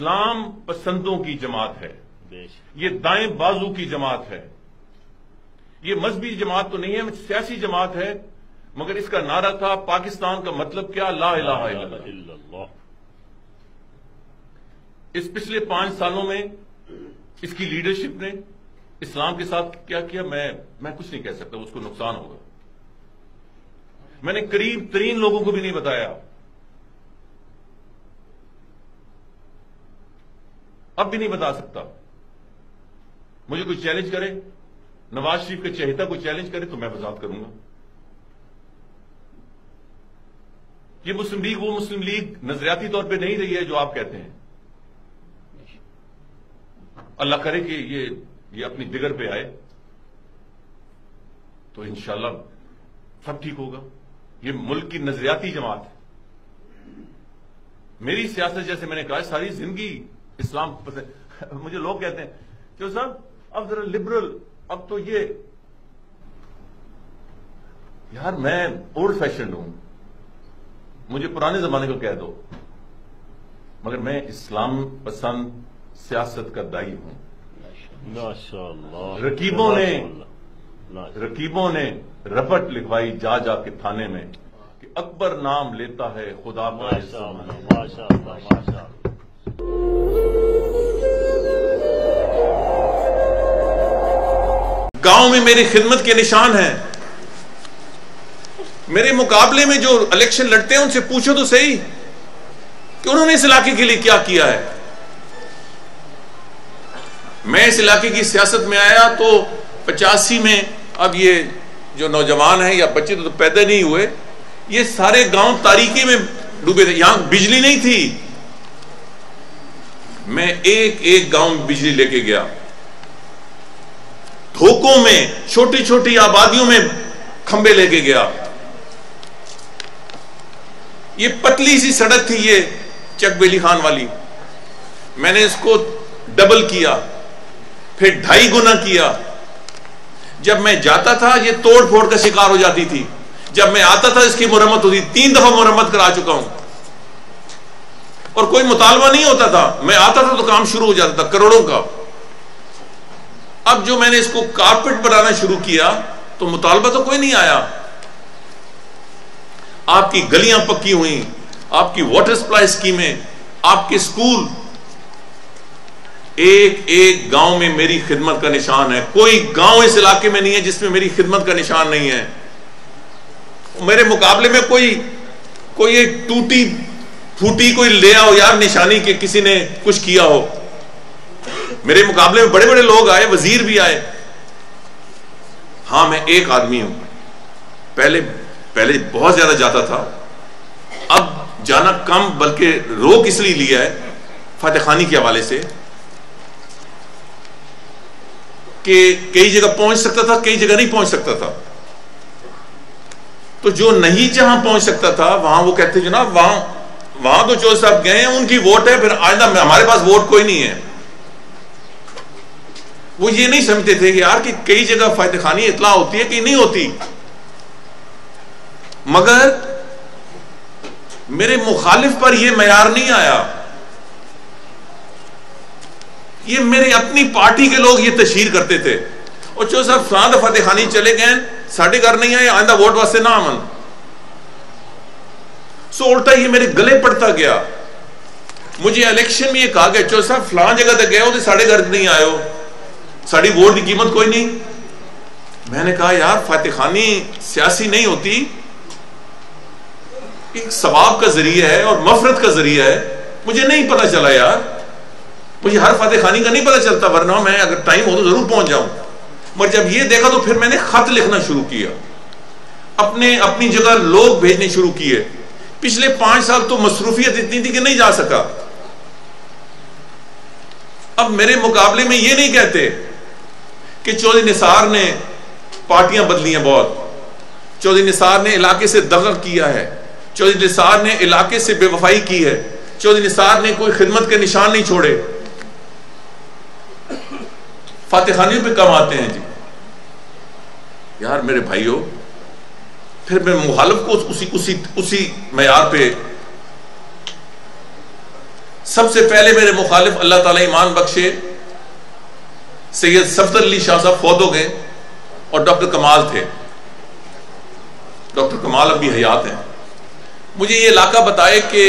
इस्लाम पसंदों की जमात है, ये दाएं बाजू की जमात है, ये मजहबी जमात तो नहीं है, सियासी जमात है। मगर इसका नारा था पाकिस्तान का मतलब क्या, ला इलाहा इल्लल्लाह। इस पिछले 5 सालों में इसकी लीडरशिप ने इस्लाम के साथ क्या किया, मैं कुछ नहीं कह सकता, उसको नुकसान होगा। मैंने करीब 3 लोगों को भी नहीं बताया, अब भी नहीं बता सकता। मुझे कोई चैलेंज करे, नवाज शरीफ के चहेता कोई चैलेंज करे तो मैं वजाहत करूंगा। ये मुस्लिम लीग वो मुस्लिम लीग नजरियाती तौर पे नहीं रही है जो आप कहते हैं। अल्लाह करे कि ये अपनी दिगर पे आए तो इंशाअल्लाह सब ठीक होगा। ये मुल्क की नजरियाती जमात है। मेरी सियासत, जैसे मैंने कहा, सारी जिंदगी इस्लाम पसंद। मुझे लोग कहते हैं कि साहब अब जरा लिबरल, अब तो ये, यार मैं ओल्ड फैशन हूं, मुझे पुराने जमाने को कह दो, मगर मैं इस्लाम पसंद सियासत का दाई हूं। रकीबों ने रपट लिखवाई जा जा के थाने में कि अकबर नाम लेता है खुदा का। गांव में मेरी खिदमत के निशान हैं। मेरे मुकाबले में जो इलेक्शन लड़ते हैं उनसे पूछो तो सही कि उन्होंने इस इलाके के लिए क्या किया है। मैं इस इलाके की सियासत में आया तो 85 में, अब ये जो नौजवान हैं या बच्चे तो पैदा नहीं हुए, ये सारे गांव तारीकी में डूबे थे, यहां बिजली नहीं थी। मैं एक एक गांव में बिजली लेके गया, धोकों में छोटी छोटी आबादियों में खंबे लेके गया। ये पतली सी सड़क थी, ये चकबेली खान वाली, मैंने इसको डबल किया, फिर 2.5 गुना किया। जब मैं जाता था ये तोड़ फोड़ का शिकार हो जाती थी, जब मैं आता था इसकी मुरम्मत होती। 3 दफा मुरम्मत करा चुका हूं और कोई मुतालबा नहीं होता था। मैं आता था तो काम शुरू हो जाता था करोड़ों का। अब जो मैंने इसको कारपेट बनाना शुरू किया तो मुतालबा तो कोई नहीं आया। आपकी गलियां पक्की हुई, आपकी वाटर सप्लाई स्कीमें, आपके स्कूल, एक एक गांव में मेरी खिदमत का निशान है। कोई गांव इस इलाके में नहीं है जिसमें मेरी खिदमत का निशान नहीं है। मेरे मुकाबले में कोई एक टूटी फूटी कोई ले आओ यार निशानी के, किसी ने कुछ किया हो। मेरे मुकाबले में बड़े बड़े लोग आए, वजीर भी आए। हां, मैं एक आदमी हूं। पहले बहुत ज्यादा जाता था, अब जाना कम, बल्कि रोक इसलिए लिया है फतेह खानी के हवाले से कि कई जगह पहुंच सकता था, कई जगह नहीं पहुंच सकता था। तो जो नहीं जहां पहुंच सकता था वहां वो कहते जनाब वहां तो चौधरी साहब गए हैं, उनकी वोट है, फिर आइंदा हमारे पास वोट कोई नहीं है। वो ये नहीं समझते थे कि यार कि कई जगह फतेह खानी इतला होती है कि नहीं होती। मगर मेरे मुखालिफ पर यह मयार नहीं आया। ये मेरे अपनी पार्टी के लोग ये तशहीर करते थे, और चौधरी साहब फलां फतेह खानी चले गए, साढ़े घर नहीं आए, आइंदा वोट वास्ते ना आवन। सो उल्टा ये मेरे गले पड़ता गया। मुझे इलेक्शन में ये कहा गया चौधरी साहब फलां जगह तक गए हो तो साढ़े घर नहीं आए हो, साड़ी वोट की कीमत कोई नहीं। मैंने कहा यार फतेह खानी सियासी नहीं होती, एक सवाब का जरिया है और मफरत का जरिया है। मुझे नहीं पता चला यार, मुझे हर फतेह खानी का नहीं पता चलता, वरना मैं अगर टाइम हो तो जरूर पहुंच जाऊं। मगर जब ये देखा तो फिर मैंने खत लिखना शुरू किया, अपनी जगह लोग भेजने शुरू किए। पिछले 5 साल तो मसरूफियत इतनी थी कि नहीं जा सका। अब मेरे मुकाबले में ये नहीं कहते कि चौधरी निसार ने पार्टियां बदली हैं बहुत, चौधरी निसार ने इलाके से दखल किया है, चौधरी निसार ने इलाके से बेवफाई की है, चौधरी निसार ने कोई खिदमत के निशान नहीं छोड़े। फतेह खानी पे कम आते हैं जी। यार मेरे भाइयों, फिर मैं मुखालिफ को उसी मयार पे सबसे पहले मेरे मुखालिफ अल्लाह ताला ईमान बख्शे सैयद सफदर अली शाह साहब फौत हो गए और डॉक्टर कमाल थे। डॉक्टर कमाल अब भी हयात हैं। मुझे ये इलाका बताए कि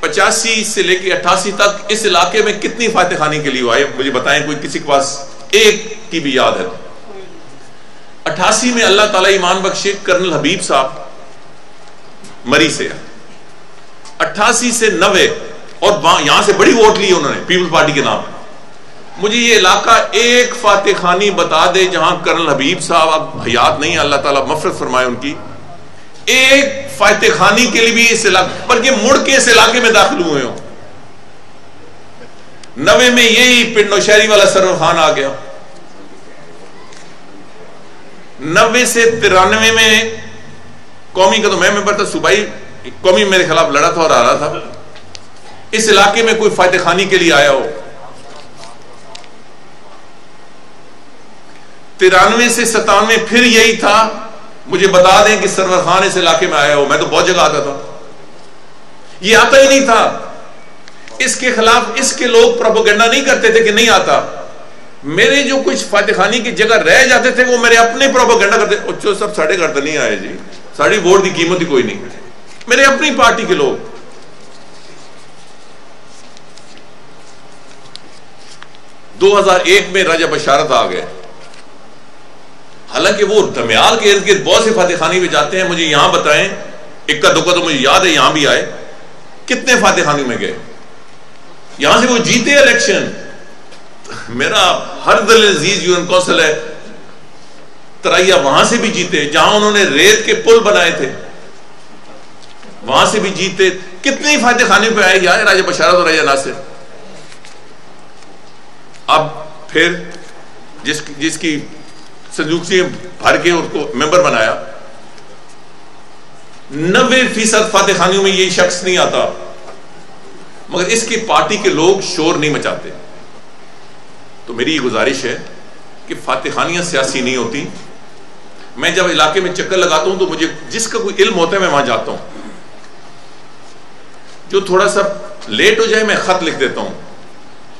85 से लेकर 88 तक इस इलाके में कितनी फातेखानी के लिए हुआ है, मुझे बताएं, कोई किसी के पास एक की भी याद है तो। 88 में अल्लाह ताला ईमान बख्शे कर्नल हबीब साहब मरी से, 88 से 90, और यहां से बड़ी वोट ली उन्होंने पीपल्स पार्टी के नाम। मुझे ये इलाका एक फातेखानी बता दे जहां कर्नल हबीब साहब अब हयात नहीं है, अल्लाह ताला मफरत फरमाए उनकी, एक फातेखानी के लिए भी इस इलाके, बल्कि मुड़ के इस इलाके में दाखिल हुए हो। 90 में यही पिंड नौशहरी वाला सरवर खान आ गया। 90 से 93 में कौमी का तो मैं मेंबर था, सूबाई कौमी मेरे खिलाफ लड़ा था और आ रहा था। इस इलाके में कोई फातेखानी के लिए आया हो? 93 से 97 फिर यही था। मुझे बता दें कि सरवर खान इस इलाके में आया हो? मैं तो बहुत जगह आता था, ये आता ही नहीं था। इसके खिलाफ इसके लोग प्रोपेगेंडा नहीं करते थे कि नहीं आता। मेरे जो कुछ फातेखानी की जगह रह जाते थे वो मेरे अपने प्रोपेगेंडा करते, सब साढ़े घर तो नहीं आए जी, साड़ी वोट की कीमत ही कोई नहीं। मेरे अपनी पार्टी के लोग। – 2001 में राजा बशारत आ गए। हालांकि वो दमियाल के इर्द गिर्द बहुत से फातेखानी में जाते हैं। मुझे यहां बताएं, इक्का दुक्का तो मुझे याद है यहां भी आए, कितने फातेखानी में गए? यहां से वो जीते इलेक्शन। मेरा हर दिल अजीज यूनियन कौंसिल है तराइया, वहां से भी जीते, जहां उन्होंने रेत के पुल बनाए थे वहां से भी जीते। कितने फातेखाने पे आए यार राजा बशारत और राजा नासिर। अब फिर जिसकी संदूक से भर के उसको मेंबर बनाया, 90% फातेखानियों में ये शख्स नहीं आता, मगर इसकी पार्टी के लोग शोर नहीं मचाते। तो मेरी ये गुजारिश है कि फातेखानियां सियासी नहीं होती। मैं जब इलाके में चक्कर लगाता हूं तो मुझे जिसका कोई इल्म होता है मैं वहां जाता हूं। जो थोड़ा सा लेट हो जाए मैं खत लिख देता हूं,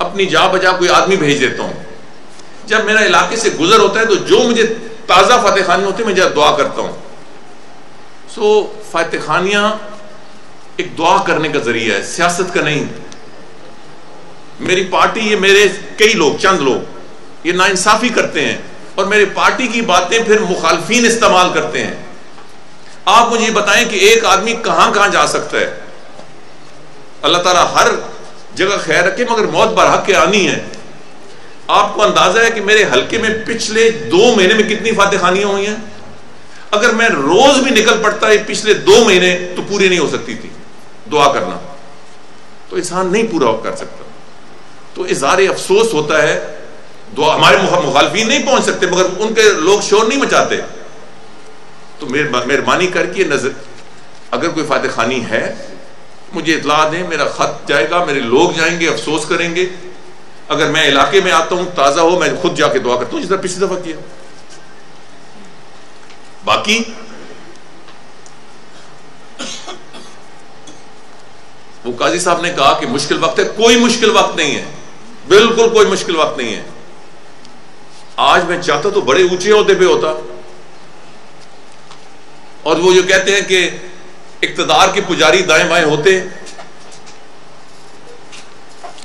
अपनी जा बजा कोई आदमी भेज देता हूं। जब मेरा इलाके से गुजर होता है तो जो मुझे ताजा फातेखानी होती है मैं जरा दुआ करता हूं। सो फातेखानियां एक दुआ करने का जरिया है, सियासत का नहीं। मेरी पार्टी, ये मेरे कई लोग, चंद लोग ये नाइंसाफी करते हैं और मेरी पार्टी की बातें फिर मुखालफीन इस्तेमाल करते हैं। आप मुझे बताएं कि एक आदमी कहां कहां जा सकता है? अल्लाह ताला हर जगह खैर रखे, मगर मौत बरहक के आनी है। आपको अंदाजा है कि मेरे हल्के में पिछले 2 महीने में कितनी फातेखानियां हुई हैं? अगर मैं रोज भी निकल पड़ता है पिछले 2 महीने तो पूरी नहीं हो सकती थी। दुआ करना तो इंसान नहीं पूरा कर सकता, तो इज़हार अफसोस होता है। दुआ हमारे मुखालफीन नहीं पहुंच सकते, मगर उनके लोग शोर नहीं मचाते। तो मेहरबानी करके नजर, अगर कोई फातेखानी है मुझे इतला दें, मेरा खत जाएगा, मेरे लोग जाएंगे, अफसोस करेंगे। अगर मैं इलाके में आता हूं ताजा हो, मैं खुद जाके दुआ करता हूं जिस तरह पिछली दफा किया। बाकी वो काजी साहब ने कहा कि मुश्किल वक्त है, कोई मुश्किल वक्त नहीं है, बिल्कुल कोई मुश्किल वक्त नहीं है। आज मैं चाहता तो बड़े ऊंचे ओहदे पे होता, और वो जो कहते हैं कि इक्तदार के पुजारी दाएं बाएं होते,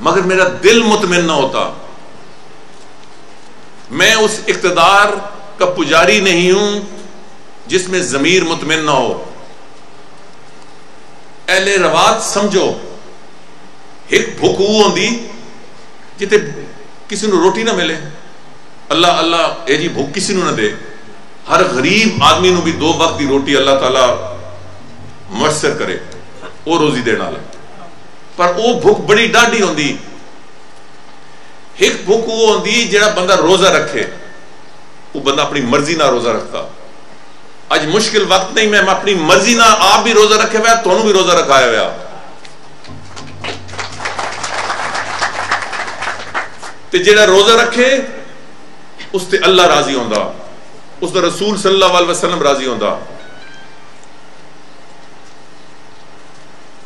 मगर मेरा दिल मुतमिन ना होता। मैं उस इक्तदार का पुजारी नहीं हूं जिसमें जमीर मुतमिन ना हो। एले रवात समझो, एक भुख होंदी जिते किसी को रोटी ना मिले, अल्लाह अल्लाह ए जी भुख किसी को ना दे। हर गरीब आदमी को भी 2 वक्त की रोटी अल्लाह ताला मुयस्सर करे, वो रोजी देने वाला। पर वो भुख बड़ी डाढ़ी होंदी। एक भुख वो होंदी जेड़ा बंदा रोजा रखे, वो बंदा अपनी मर्जी ना रोजा रखता। आज मुश्किल वक्त नहीं, मैं अपनी मर्जी ना आप भी रोजा रखे हुआ, तुहानू भी रोजा रखाया हुआ। ते जेड़ा रोजा रखे उसते अल्लाह राजी होंदा, उसदा रसूल सल्लल्लाहु अलैहि वसल्लम राजी होंदा।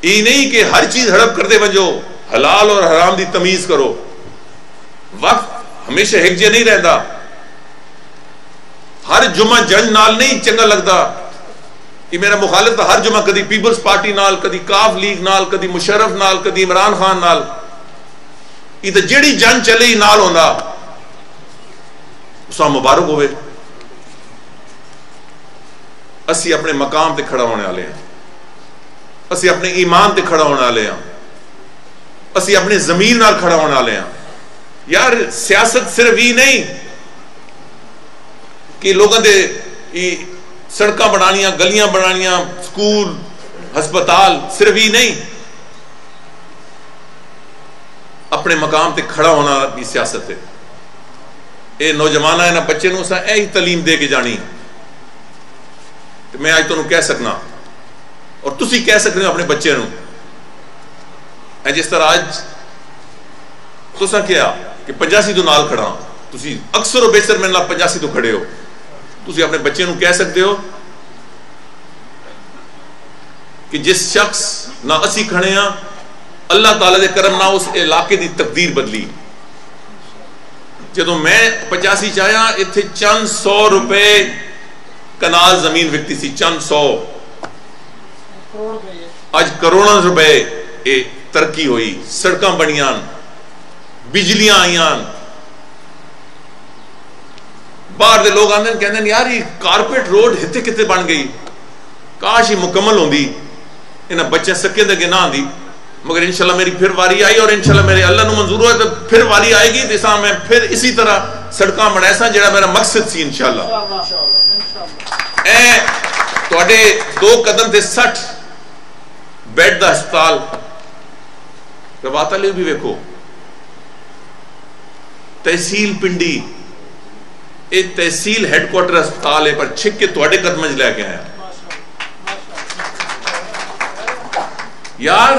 ये नहीं कि हर चीज हड़प करते वजो, हलाल और हराम दी तमीज करो। वक्त हमेशा एक जे नहीं रहता। हर जुमा जंज नाल नहीं चंगा लगता कि मेरा मुखालिफ तो हर जुमा कदी पीपल्स पार्टी नाल, कदी काफ लीग नाल, कदी मुशर्रफ नाल, कदी इमरान खान नाल। ये तो जेड़ी जंज चले ही नाल होंदा उसका मुबारक होवे। असी अपने मकाम ते खड़ा होने वाले हैं, असी अपने ईमान ते खड़ा होने वाले हैं, असी अपने जमीर नाल खड़ा होने वाले हैं। यार सियासत सिर्फ ही नहीं कि लोगों दे सड़क बनानिया, गलियां बनानिया, स्कूल हस्पताल, सिर्फ ही नहीं, अपने मकाम ते खड़ा होना भी सियासत है। ये नौजवान है ना बच्चे नूं असां यही तलीम दे के जानी। तो मैं आज तुहानूं कह सकना और तुसी कह सकते हो अपने बच्चे नूं, जिस तरह आज तुसां क्या कि 85 तो नाल खड़ा, तुसी अक्सर और बेशतर मेरे नाल 85 तो खड़े हो। तुसी अपने बच्चे नूं कह सकते हो कि जिस शख्स ना असी खड़े हां, अल्लाह ताला दे करम ना उस इलाके दी तकदीर बदली। जदों मैं 85 च आया, इत्थे चंद 100 रुपए कनाल जमीन विकती सी, चंद 100। आज करोड़ों रुपए तरक्की हुई, सड़कां बनियां, बिजलियां आईयां। बाहर दे लोग आंदे कहंदे यार ये कारपेट रोड हिते किते बन गई, काश ही मुकम्मल होंदी, इन्हां बच्चे सके दे ना आंदी। मगर इंशाल्लाह मेरी फिर वारी आई और इंशाल्लाह मेरे अल्लाह नूं मंजूर हुआ तो फिर वारी आएगी, जिसा मैं फिर इसी तरह सड़कां बनाएसा जेड़ा मेरा मकसद सी इंशाल्लाह। तुहाडे 2 कदम ते 60 बेड दा हस्पताल रवाता ले भी वेखो, तहसील पिंडी, एक तहसील हेडक्वार्टर अस्पताल है पर छिक के तुहाडे कदम च लैके आया। यार